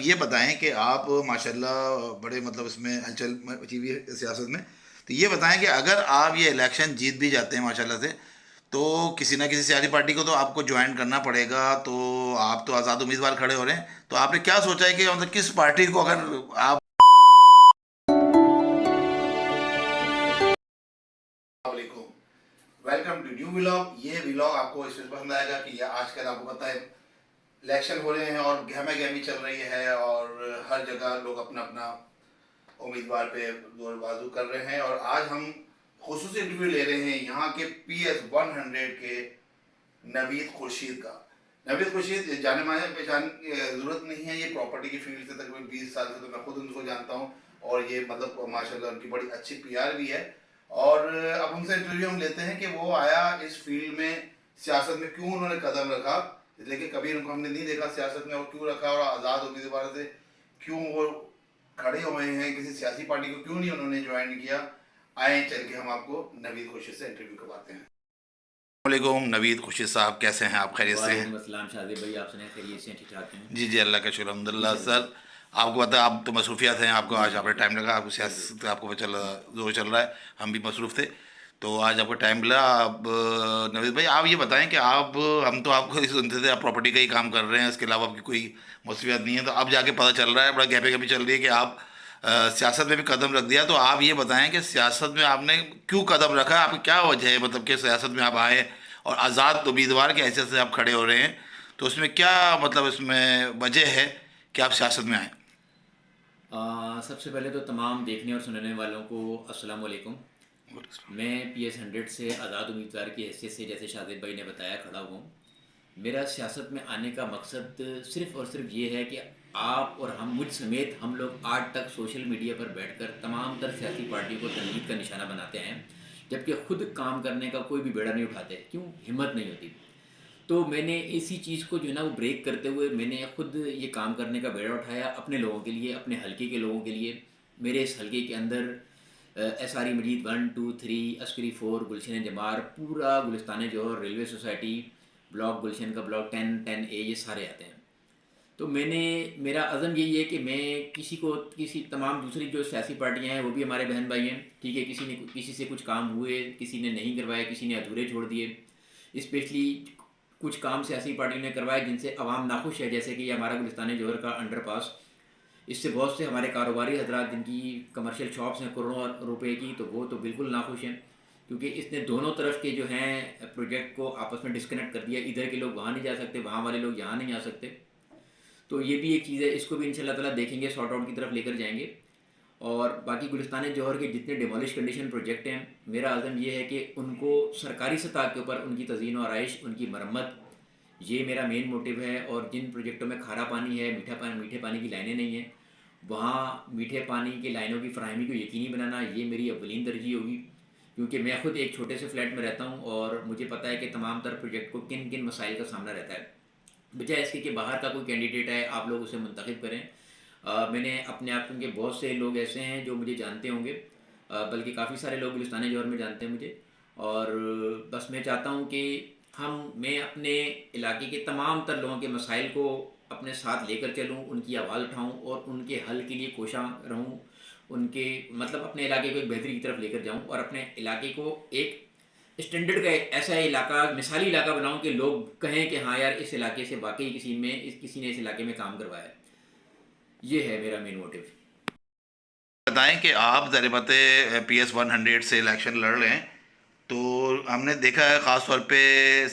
یہ بتائیں کہ آپ ماشاءاللہ بڑے مطلب اس میں ہلچل مچی ہوئی ہے سیاست میں، تو یہ بتائیں کہ اگر آپ یہ الیکشن جیت بھی جاتے ہیں ماشاءاللہ سے، تو کسی نہ کسی سیاسی پارٹی کو تو آپ کو جوائن کرنا پڑے گا، تو آپ تو آزاد امیدوار کھڑے ہو رہے ہیں، تو آپ نے کیا سوچا ہے کہ مطلب کس پارٹی کو اگر آپ... السلام علیکم، ویلکم ٹو نیو ولاگ۔ یہ ولاگ آپ کو اس میں پسند آئے گا کہ یہ آج کل آپ کو پتہ ہے الیکشن ہو رہے ہیں اور گہما گہمی چل رہی ہے، اور ہر جگہ لوگ اپنا اپنا امیدوار پہ دور بازو کر رہے ہیں، اور آج ہم خصوصی انٹرویو لے رہے ہیں یہاں کے PS 100 کے نوید خورشید کا۔ نوید خورشید جانے مانے پہچان ضرورت نہیں ہے، یہ پراپرٹی کی فیلڈ سے تقریباً 20 سال سے تو میں خود ان کو جانتا ہوں، اور یہ مطلب ماشاءاللہ ان کی بڑی اچھی PR بھی ہے، اور اب ان سے انٹرویو ہم لیتے ہیں کہ وہ آیا اس فیلڈ میں، سیاست میں کیوں انہوں نے قدم رکھا، لیکن کبھی ان کو ہم نے نہیں دیکھا سیاست میں، اور کیوں رکھا، اور آزاد امیدوار سے کیوں وہ کھڑے ہوئے ہیں، کسی سیاسی پارٹی کو کیوں نہیں انہوں نے جوائن کیا۔ آئیں چل کے ہم آپ کو نوید خورشید سے انٹرویو کرواتے ہیں۔ السلام علیکم نوید خورشید صاحب، کیسے ہیں آپ؟ خیریت سے ہیں؟ وعلیکم السلام شاذب بھائی، آپ سنیں خیریت سے ہیں؟ ٹھیک ٹھاک ہیں؟ جی اللہ کا شکر الحمد للہ انشاءاللہ۔ سر۔ آپ کو پتہ ہے آپ تو مصروفیات ہیں، آپ کو جی آج جی آپ نے بالکل ٹائم لگا، آپ کو بالکل۔ سیاست آپ کو زور چل رہا ہے، ہم بھی مصروف تھے، تو آج آپ کو ٹائم ملا۔ اب نوید بھائی آپ یہ بتائیں کہ آپ... ہم تو آپ کو سنتے تھے آپ پراپرٹی کا ہی کام کر رہے ہیں، اس کے علاوہ آپ کی کوئی مصروفیات نہیں ہے، تو اب جا کے پتہ چل رہا ہے، بڑا گہپے گہپی چل رہی ہے کہ آپ سیاست میں بھی قدم رکھ دیا، تو آپ یہ بتائیں کہ سیاست میں آپ نے کیوں قدم رکھا، آپ کی کیا وجہ ہے، مطلب کہ سیاست میں آپ آئے اور آزاد امیدوار کی حیثیت سے آپ کھڑے ہو رہے ہیں، تو اس میں کیا مطلب اس میں وجہ ہے کہ آپ سیاست میں آئیں؟ سب سے پہلے تو تمام دیکھنے اور سننے والوں کو السلام علیکم۔ میں PS 100 سے آزاد امیدوار کی حیثیت سے، جیسے شاذب بھائی نے بتایا، کھڑا ہوں۔ میرا سیاست میں آنے کا مقصد صرف اور صرف یہ ہے کہ آپ اور ہم، مجھ سمیت ہم لوگ آج تک سوشل میڈیا پر بیٹھ کر تمام تر سیاسی پارٹی کو تنقید کا نشانہ بناتے ہیں، جبکہ خود کام کرنے کا کوئی بھی بیڑا نہیں اٹھاتے، کیوں؟ ہمت نہیں ہوتی۔ تو میں نے اسی چیز کو جو ہے نا وہ بریک کرتے ہوئے میں نے خود یہ کام کرنے کا بیڑا اٹھایا، اپنے لوگوں کے لیے، اپنے حلقے کے لوگوں کے لیے۔ میرے اس حلقے کے اندر SRE مجید 1 2 3، عسکری 4، گلشن جمار، پورا گلستان جوہر، ریلوے سوسائٹی، بلاک گلشن کا بلاک 10 10A، یہ سارے آتے ہیں۔ تو میرا عزم یہی ہے کہ میں کسی تمام دوسری جو سیاسی پارٹیاں ہیں وہ بھی ہمارے بہن بھائی ہیں، ٹھیک ہے، کسی سے کچھ کام ہوئے، کسی نے نہیں کروائے، کسی نے ادھورے چھوڑ دیے، اسپیشلی کچھ کام سیاسی پارٹیوں نے کروائے جن سے عوام ناخوش ہے، جیسے کہ یہ ہمارا گلستان جوہر کا انڈر پاس، اس سے بہت سے ہمارے کاروباری حضرات جن کی کمرشل شاپس ہیں کروڑوں روپے کی، تو وہ تو بالکل ناخوش ہیں، کیونکہ اس نے دونوں طرف کے جو ہیں پروجیکٹ کو آپس میں ڈسکنیکٹ کر دیا، ادھر کے لوگ وہاں نہیں جا سکتے، وہاں والے لوگ یہاں نہیں آ سکتے۔ تو یہ بھی ایک چیز ہے، اس کو بھی انشاءاللہ تعالیٰ دیکھیں گے، سارٹ آؤٹ کی طرف لے کر جائیں گے۔ اور باقی گلستان جوہر کے جتنے ڈیمولش کنڈیشن پروجیکٹ ہیں، میرا عزم یہ ہے کہ ان کو سرکاری سطح کے اوپر ان کی تزئین و آرائش، ان کی مرمت، یہ میرا مین موٹیو ہے۔ اور جن پروجیکٹوں میں کھارا پانی ہے، میٹھے پانی کی لائنیں نہیں ہیں، وہاں میٹھے پانی کی لائنوں کی فراہمی کو یقینی بنانا، یہ میری اولین ترجیح ہوگی، کیونکہ میں خود ایک چھوٹے سے فلیٹ میں رہتا ہوں اور مجھے پتہ ہے کہ تمام تر پروجیکٹ کو کن کن مسائل کا سامنا رہتا ہے۔ بجائے اس کے کہ باہر کا کوئی کینڈیڈیٹ ہے آپ لوگ اسے منتخب کریں، میں نے اپنے آپ کے بہت سے لوگ ایسے ہیں جو مجھے جانتے ہوں گے، بلکہ کافی سارے لوگ گلستان جوہر میں جانتے ہیں مجھے، اور بس میں چاہتا ہوں کہ میں اپنے علاقے کے تمام تر لوگوں کے مسائل کو اپنے ساتھ لے کر چلوں، ان کی آواز اٹھاؤں اور ان کے حل کے لیے کوشاں رہوں، ان کے مطلب اپنے علاقے کو ایک بہتری کی طرف لے کر جاؤں، اور اپنے علاقے کو ایک اسٹینڈرڈ کا ایسا علاقہ، مثالی علاقہ بناؤں کہ لوگ کہیں کہ ہاں یار اس علاقے سے واقعی کسی نے اس علاقے میں کام کروایا ہے۔ یہ ہے میرا مین موٹیو۔ بتائیں کہ آپ ظاہر بات ہے PS 100 سے الیکشن لڑ رہے ہیں، تو ہم نے دیکھا ہے خاص طور پہ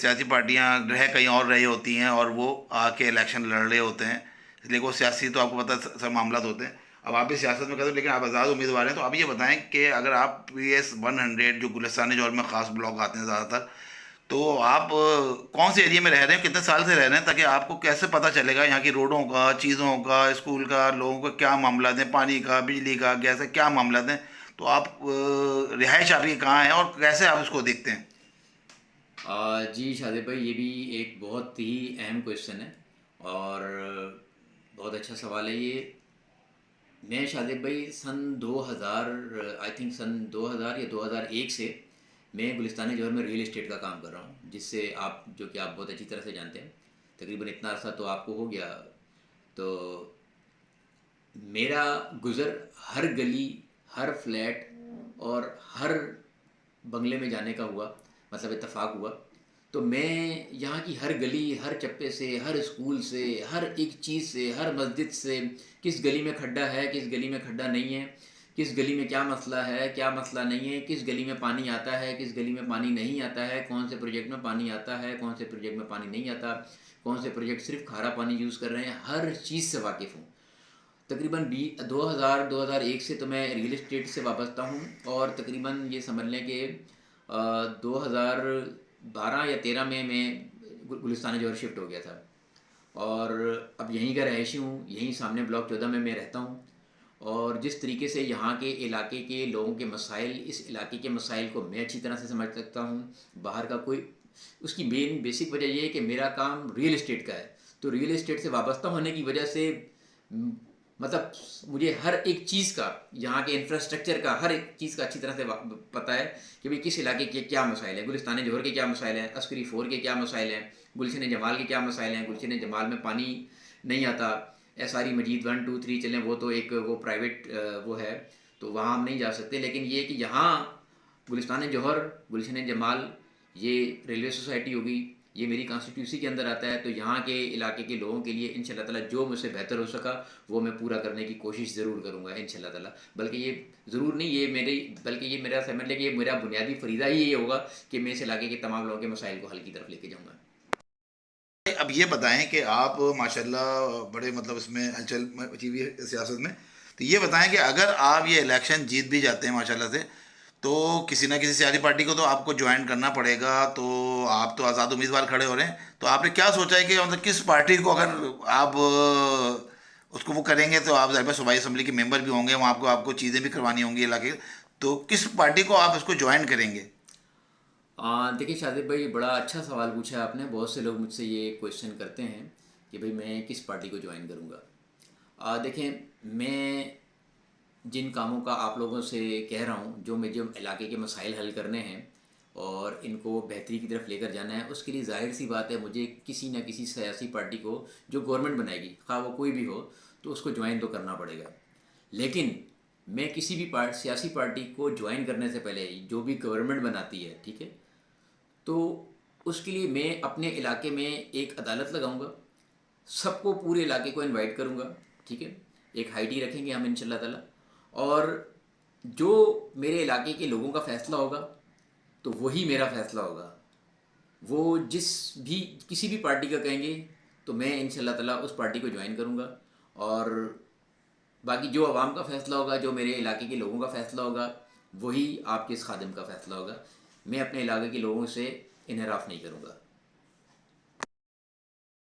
سیاسی پارٹیاں رہ کہیں اور رہی ہوتی ہیں اور وہ آ کے الیکشن لڑ رہے ہوتے ہیں، اس لیے وہ سیاسی تو آپ کو پتہ ہے سب معاملات ہوتے ہیں۔ اب آپ بھی سیاست میں کرتے ہیں لیکن آپ آزاد امیدوار ہیں، تو آپ یہ بتائیں کہ اگر آپ PS 100 جو گلستان جوہر میں خاص بلاک آتے ہیں زیادہ تر، تو آپ کون سے ایریے میں رہ رہے ہیں، کتنے سال سے رہ رہے ہیں، تاکہ آپ کو کیسے پتہ چلے گا یہاں کی روڈوں کا، چیزوں کا، اسکول کا، لوگوں کا کیا معاملات ہیں، پانی کا، بجلی کا، گیس کا کیا معاملات ہیں، تو آپ رہائش آپ کی کہاں ہے اور کیسے آپ اس کو دیکھتے ہیں؟ جی شاذب بھائی، یہ بھی ایک بہت ہی اہم کویشچن ہے اور بہت اچھا سوال ہے یہ۔ میں شاذب بھائی سن 2000، آئی تھنک سن 2000 یا 2001 سے میں گلستان جوہر میں ریئل اسٹیٹ کا کام کر رہا ہوں، جس سے جو کہ آپ بہت اچھی طرح سے جانتے ہیں، تقریباً اتنا عرصہ تو آپ کو ہو گیا۔ تو میرا گزر ہر گلی، ہر فلیٹ اور ہر بنگلے میں جانے کا ہوا، مطلب اتفاق ہوا، تو میں یہاں کی ہر گلی، ہر چپے سے، ہر اسکول سے، ہر ایک چیز سے، ہر مسجد سے، کس گلی میں کھڈا ہے، کس گلی میں کھڈا نہیں ہے، کس گلی میں کیا مسئلہ ہے، کیا مسئلہ نہیں ہے، کس گلی میں پانی آتا ہے، کس گلی میں پانی نہیں آتا ہے، کون سے پروجیکٹ میں پانی آتا ہے، کون سے پروجیکٹ میں پانی نہیں آتا، کون سے پروجیکٹ صرف کھارا پانی یوز کر رہے ہیں، ہر چیز سے واقف ہوں۔ تقریباً 2001 سے تو میں ریئل اسٹیٹ سے وابستہ ہوں، اور تقریباً یہ سمجھ لیں کہ 2012 یا 13 میں گلستان جوہر شفٹ ہو گیا تھا، اور اب یہیں کا رہائشی ہوں، یہیں سامنے بلاک 14 میں رہتا ہوں۔ اور جس طریقے سے یہاں کے علاقے کے لوگوں کے مسائل، اس علاقے کے مسائل کو میں اچھی طرح سے سمجھ سکتا ہوں، باہر کا کوئی، اس کی مین بیسک وجہ یہ ہے کہ میرا کام ریئل اسٹیٹ کا ہے، تو ریئل اسٹیٹ سے وابستہ ہونے کی وجہ سے مطلب مجھے ہر ایک چیز کا، یہاں کے انفراسٹرکچر کا، ہر ایک چیز کا اچھی طرح سے پتہ ہے کہ بھئی کس علاقے کے کیا مسائل ہیں، گلستان جوہر کے کیا مسائل ہیں، عسکری 4 کے کیا مسائل ہیں، گلشن جمال کے کیا مسائل ہیں، گلشن جمال میں پانی نہیں آتا، ایس آر ای مجید 1 2 3 چلیں، وہ تو ایک وہ پرائیویٹ وہ ہے، تو وہاں ہم نہیں جا سکتے، لیکن یہ کہ یہاں گلستان جوہر، گلشن جمال، یہ ریلوے سوسائٹی ہوگی، یہ میری کانسٹیٹیوسی کے اندر آتا ہے، تو یہاں کے علاقے کے لوگوں کے لیے انشاء اللہ تعالیٰ جو مجھ سے بہتر ہو سکا وہ میں پورا کرنے کی کوشش ضرور کروں گا انشاء اللہ تعالیٰ۔ بلکہ یہ ضرور نہیں، یہ میری، بلکہ یہ میرا سمجھ لے کہ یہ میرا بنیادی فریضہ ہی یہ ہوگا کہ میں اس علاقے کے تمام لوگوں کے مسائل کو حل کی طرف لے کے جاؤں گا۔ اب یہ بتائیں کہ آپ ماشاءاللہ بڑے مطلب اس میں ہلچل مچی ہوئی ہے سیاست میں، تو یہ بتائیں کہ اگر آپ یہ الیکشن جیت بھی جاتے ہیں ماشاءاللہ سے، تو کسی نہ کسی سیاسی پارٹی کو تو آپ کو جوائن کرنا پڑے گا، تو آپ تو آزاد امیدوار کھڑے ہو رہے ہیں، تو آپ نے کیا سوچا ہے کہ مطلب کس پارٹی کو اگر آپ اس کو وہ کریں گے، تو آپ ظاہر ہے صوبائی اسمبلی کے ممبر بھی ہوں گے، وہاں آپ کو چیزیں بھی کروانی ہوں گی علاقے، تو کس پارٹی کو آپ اس کو جوائن کریں گے؟ دیکھیے شادب بھائی، بڑا اچھا سوال پوچھا ہے آپ نے، بہت سے لوگ مجھ سے یہ کویشچن کرتے ہیں کہ بھئی میں کس پارٹی کو جوائن کروں گا۔ دیکھیں، میں جن کاموں کا آپ لوگوں سے کہہ رہا ہوں، جو مجھے علاقے کے مسائل حل کرنے ہیں اور ان کو بہتری کی طرف لے کر جانا ہے، اس کے لیے ظاہر سی بات ہے مجھے کسی نہ کسی سیاسی پارٹی کو جو گورنمنٹ بنائے گی، خواہ وہ کوئی بھی ہو، تو اس کو جوائن تو کرنا پڑے گا۔ لیکن میں کسی بھی سیاسی پارٹی کو جوائن کرنے سے پہلے، جو بھی گورنمنٹ بناتی ہے، ٹھیک ہے، تو اس کے لیے میں اپنے علاقے میں ایک عدالت لگاؤں گا، سب کو، پورے علاقے کو انوائٹ کروں گا، ٹھیک ہے، ایک ہائی ٹی رکھیں گے ہم ان شاء اللہ تعالیٰ، اور جو میرے علاقے کے لوگوں کا فیصلہ ہوگا تو وہی میرا فیصلہ ہوگا، وہ جس بھی کسی بھی پارٹی کا کہیں گے تو میں ان شاء اللہ تعالیٰ اس پارٹی کو جوائن کروں گا، اور باقی جو عوام کا فیصلہ ہوگا، جو میرے علاقے کے لوگوں کا فیصلہ ہوگا، وہی آپ کے اس خادم کا فیصلہ ہوگا، میں اپنے علاقے کے لوگوں سے انحراف نہیں کروں گا۔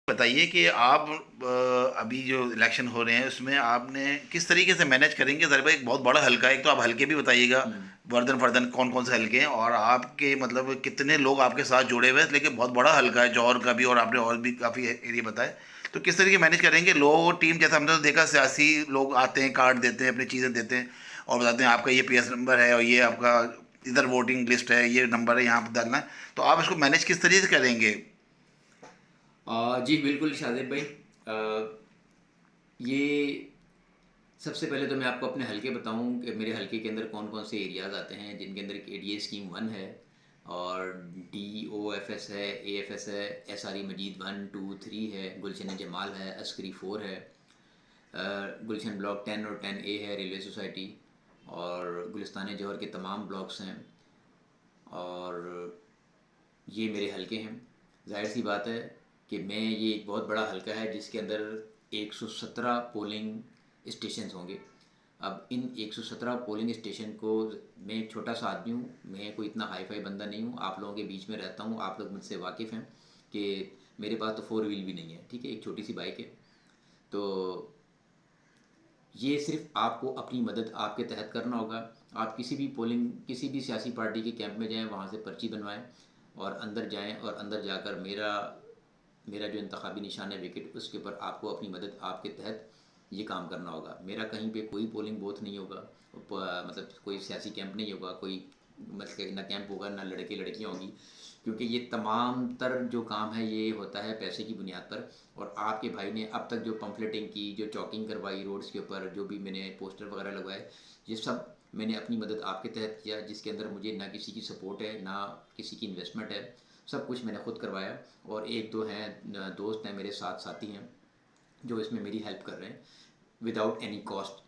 بتائیے کہ آپ ابھی جو الیکشن ہو رہے ہیں اس میں آپ نے کس طریقے سے مینیج کریں گے؟ ذرا ایک بہت بڑا حلقہ ہے، ایک تو آپ حلقے بھی بتائیے گا، وردن فردن کون کون سے حلقے ہیں، اور آپ کے مطلب کتنے لوگ آپ کے ساتھ جڑے ہوئے ہیں، لیکن بہت بڑا حلقہ ہے جوہر کا بھی، اور آپ نے اور بھی کافی ایریا بتائے، تو کس طریقے مینیج کریں گے لوگ ٹیم؟ جیسا ہم نے تو دیکھا سیاسی لوگ آتے ہیں، کارڈ دیتے ہیں، اپنی چیزیں دیتے ہیں اور بتاتے ہیں آپ کا یہ پی ایس نمبر ہے اور یہ آپ کا ادھر ووٹنگ لسٹ ہے، یہ نمبر ہے یہاں پہ ڈالنا ہے، تو آپ اس کو مینیج کس طریقے سے کریں گے؟ جی بالکل شاہد بھائی، یہ سب سے پہلے تو میں آپ کو اپنے حلقے بتاؤں کہ میرے حلقے کے اندر کون کون سے ایریاز آتے ہیں، جن کے اندر اے ڈی اے اسکیم 1 ہے، اور ڈی او ایف ایس ہے، اے ایف ایس ہے، ایس آر ای مجید 1 2 3 ہے، گلشن جمال ہے، عسکری 4 ہے، گلشن بلاک 10 اور 10A ہے، ریلوے سوسائٹی، اور گلستان جوہر کے تمام بلاکس ہیں، اور یہ میرے حلقے ہیں۔ ظاہر سی بات ہے کہ میں، یہ ایک بہت بڑا حلقہ ہے جس کے اندر 117 پولنگ اسٹیشنز ہوں گے۔ اب ان 117 پولنگ اسٹیشن کو، میں ایک چھوٹا سا آدمی ہوں، میں کوئی اتنا ہائی فائی بندہ نہیں ہوں، آپ لوگوں کے بیچ میں رہتا ہوں، آپ لوگ مجھ سے واقف ہیں کہ میرے پاس تو 4 وہیل بھی نہیں ہے، ٹھیک ہے، ایک چھوٹی سی بائک ہے، تو یہ صرف آپ کو اپنی مدد آپ کے تحت کرنا ہوگا۔ آپ کسی بھی سیاسی پارٹی کے کیمپ میں جائیں، وہاں سے پرچی بنوائیں اور اندر جائیں، اور اندر جا کر میرا جو انتخابی نشان ہے وکٹ، اس کے اوپر آپ کو اپنی مدد آپ کے تحت یہ کام کرنا ہوگا۔ میرا کہیں پہ کوئی پولنگ بوتھ نہیں ہوگا، مطلب کوئی سیاسی کیمپ نہیں ہوگا، کوئی مطلب کہ نہ کیمپ ہوگا، نہ لڑکے لڑکیاں ہوں گی، کیونکہ یہ تمام تر جو کام ہے یہ ہوتا ہے پیسے کی بنیاد پر. اور آپ کے بھائی نے اب تک جو پمفلیٹنگ کی، جو چاکنگ کروائی روڈز کے اوپر، جو بھی میں نے پوسٹر وغیرہ لگوائے، یہ سب میں نے اپنی مدد آپ کے تحت کیا، جس کے اندر مجھے نہ کسی کی سپورٹ ہے نہ کسی کی انویسٹمنٹ ہے، سب کچھ میں نے خود کروایا. اور ایک دو ہیں دوست ہیں میرے ساتھ ساتھی ہیں جو اس میں میری ہیلپ کر رہے ہیں وداؤٹ اینی کاسٹ.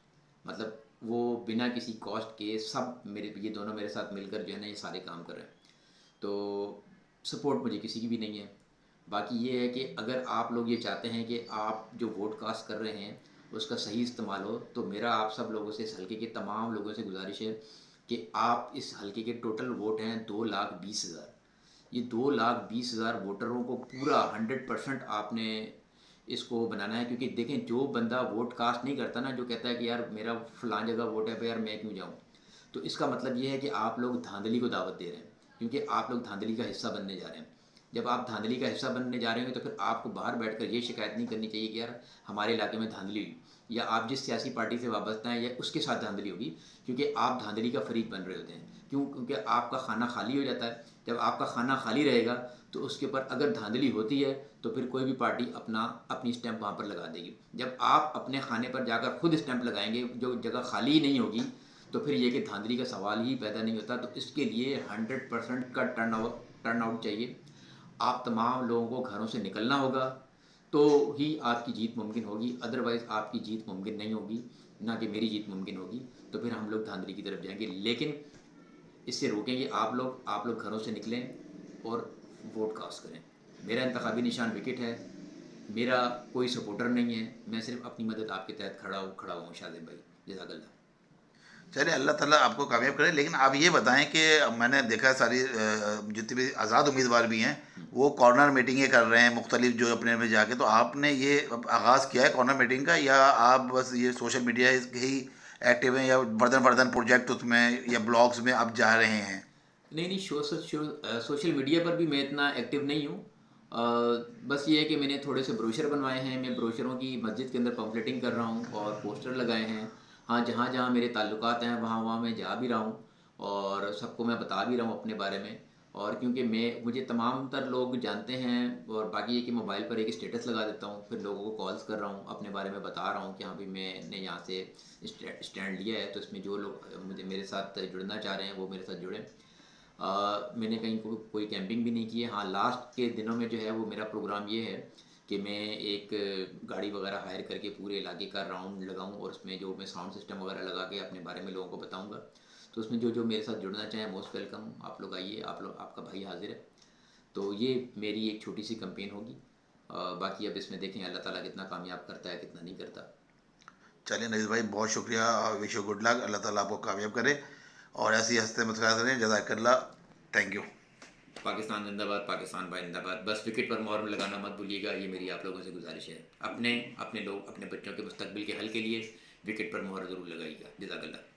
مطلب وہ بنا کسی کاسٹ کے سب میرے، یہ دونوں میرے ساتھ مل کر جو ہے نا یہ سارے کام کر رہے ہیں. تو سپورٹ مجھے کسی کی بھی نہیں ہے. باقی یہ ہے کہ اگر آپ لوگ یہ چاہتے ہیں کہ آپ جو ووٹ کاسٹ کر رہے ہیں اس کا صحیح استعمال ہو، تو میرا آپ سب لوگوں سے، اس حلقے کے تمام لوگوں سے گزارش ہے کہ آپ اس حلقے کے ٹوٹل ووٹ ہیں 2,20,000. یہ 2,20,000 ووٹروں کو پورا 100% آپ نے اس کو بنانا ہے. کیونکہ دیکھیں جو بندہ ووٹ کاسٹ نہیں کرتا نا، جو کہتا ہے کہ یار میرا فلاں جگہ ووٹ ہے پہ یار میں کیوں جاؤں، تو اس کا مطلب یہ ہے کہ آپ لوگ دھاندلی کو دعوت دے رہے ہیں، کیونکہ آپ لوگ دھاندلی کا حصہ بننے جا رہے ہیں. جب آپ دھاندلی کا حصہ بننے جا رہے ہیں تو پھر آپ کو باہر بیٹھ کر یہ شکایت نہیں کرنی چاہیے کہ یار ہمارے علاقے میں دھاندلی ہوئی، یا آپ جس سیاسی پارٹی سے وابستہ ہیں یا اس کے ساتھ دھاندلی ہوگی، کیونکہ آپ دھاندلی کا فریق بن رہے ہوتے ہیں. کیونکہ آپ کا کھانا خالی ہو جاتا ہے. جب آپ کا کھانا خالی رہے گا تو اس کے اوپر اگر دھاندلی ہوتی ہے تو پھر کوئی بھی پارٹی اپنی اسٹیمپ وہاں پر لگا دے گی. جب آپ اپنے کھانے پر جا کر خود اسٹیمپ لگائیں گے جو جگہ خالی ہی نہیں ہوگی، تو پھر یہ کہ دھاندلی کا سوال ہی پیدا نہیں ہوتا. تو اس کے لیے 100% کا ٹرن آؤٹ چاہیے. آپ تمام لوگوں کو گھروں سے نکلنا ہوگا تو ہی آپ کی جیت ممکن ہوگی، ادروائز آپ کی جیت ممکن نہیں ہوگی، نہ کہ میری جیت ممکن ہوگی. تو پھر ہم لوگ دھاندلی کی طرف جائیں گے. لیکن اس سے روکیں گے آپ لوگ گھروں سے نکلیں اور ووٹ کاسٹ کریں. میرا انتخابی نشان وکٹ ہے، میرا کوئی سپورٹر نہیں ہے، میں صرف اپنی مدد آپ کے تحت کھڑا ہوں شاذب بھائی. جزاک اللہ. چلیے اللہ تعالیٰ آپ کو کامیاب کرے. لیکن آپ یہ بتائیں کہ میں نے دیکھا ساری جتنے بھی آزاد امیدوار بھی ہیں وہ کارنر میٹنگیں کر رہے ہیں مختلف جو اپنے میں جا کے. تو آپ نے یہ آغاز کیا ہے کارنر میٹنگ کا، یا آپ بس یہ سوشل میڈیا ہی ایکٹیو ہیں، یا بردن پروجیکٹ اس میں یا بلاگس میں آپ جا رہے ہیں؟ نہیں، سوشل میڈیا پر بھی میں اتنا ایکٹیو نہیں ہوں. بس یہ ہے کہ میں نے تھوڑے سے بروشر بنوائے ہیں، میں بروشروں کی مسجد کے اندر پمفلیٹنگ کر رہا ہوں اور پوسٹر لگائے ہیں. ہاں جہاں جہاں میرے تعلقات ہیں وہاں میں جا بھی رہا ہوں اور سب کو میں بتا بھی رہا ہوں اپنے بارے میں. اور کیونکہ مجھے تمام تر لوگ جانتے ہیں، اور باقی یہ کہ موبائل پر ایک اسٹیٹس لگا دیتا ہوں، پھر لوگوں کو کالز کر رہا ہوں، اپنے بارے میں بتا رہا ہوں کہ ہاں بھی میں نے یہاں سے اسٹینڈ لیا ہے. تو اس میں جو لوگ میرے ساتھ جڑنا چاہ رہے ہیں وہ میرے ساتھ جڑیں. میں نے کہیں کوئی کیمپنگ بھی نہیں کی ہے. ہاں لاسٹ کے دنوں میں جو ہے وہ میرا پروگرام یہ ہے کہ میں ایک گاڑی وغیرہ ہائر کر کے پورے علاقے کا راؤنڈ لگاؤں، اور اس میں جو میں ساؤنڈ سسٹم وغیرہ لگا کے اپنے بارے میں لوگوں کو بتاؤں گا. تو اس میں جو میرے ساتھ جڑنا چاہیں موسٹ ویلکم، آپ لوگ آئیے، آپ کا بھائی حاضر ہے. تو یہ میری ایک چھوٹی سی کمپین ہوگی. باقی اب اس میں دیکھیں اللہ تعالیٰ کتنا کامیاب کرتا ہے کتنا نہیں کرتا. چلیے نویز بھائی بہت شکریہ، وش یو گڈ لک. اللہ تعالیٰ آپ کو کامیاب کرے اور ایسی ہنستے مسکراتے رہیں. جزاک اللہ. Thank you. پاکستان زندہ باد، پاکستان بھائی زندہ باد. بس وکٹ پر مہر لگانا مت بھولیے گا، یہ میری آپ لوگوں سے گزارش ہے. اپنے بچوں کے مستقبل کے حل کے لیے وکٹ پر مہر ضرور لگائیے گا. جزاک اللہ.